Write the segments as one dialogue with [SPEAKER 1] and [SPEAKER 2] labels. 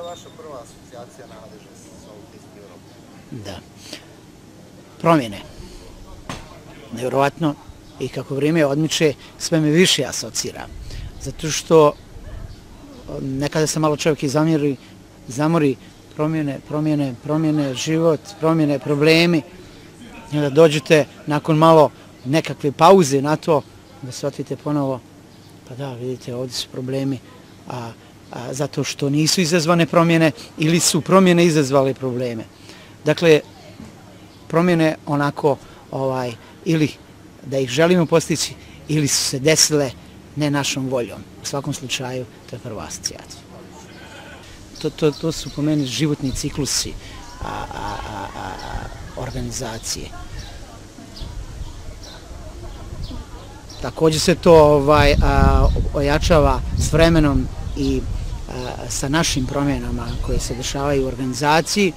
[SPEAKER 1] vaša prva asocijacija na ADŽS sa ovog tiska Evrope?
[SPEAKER 2] Da. Promjene. Nevjerovatno. I kako vrijeme odmiče, sve me više asocira. Zato što nekada se malo čovjek i zamori promjene, život, promjene, problemi. I onda dođete nakon malo nekakve pauze na to, da shvatite ponovo, pa da, vidite, ovdje su problemi, zato što nisu izazvane promjene ili su promjene izazvale probleme. Dakle, promjene onako, ili da ih želimo postići, ili su se desile ne našom voljom. U svakom slučaju, to je prva asocijacija. To su po meni životni ciklusi organizacije. Također se to ojačava s vremenom i sa našim promjenama koje se dešavaju u organizaciji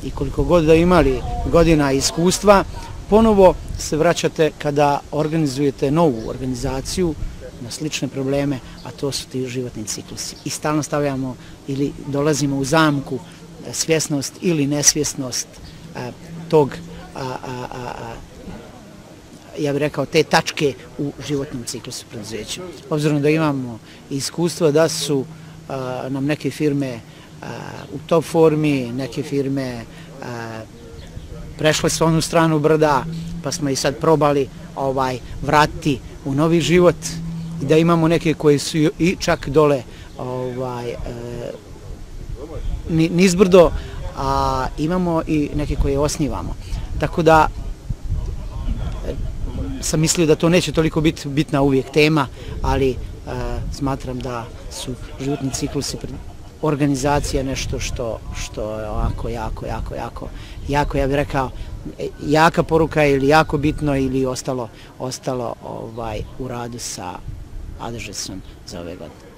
[SPEAKER 2] i koliko god da imali godina iskustva, ponovo se vraćate kada organizujete novu organizaciju na slične probleme, a to su ti životni ciklusi. I stalno stavljamo ili dolazimo u zamku svjesnost ili nesvjesnost tog, ja bih rekao, te tačke u životnom ciklusu preduzeća. Obzirom da imamo iskustva da su nam neke firme u top formi, neke firme prešle s onu stranu brda, pa smo i sad probali vratiti u novi život i da imamo neke koje su i čak dole nizbrdo, a imamo i neke koje osnivamo. Tako da sam mislio da to neće toliko biti bitna uvijek tema, ali smatram da su životni ciklusi organizacija nešto što je ovako jako, ja bih rekao, jaka poruka ili jako bitno ili ostalo u radu sa ADŽS-om za ove godine.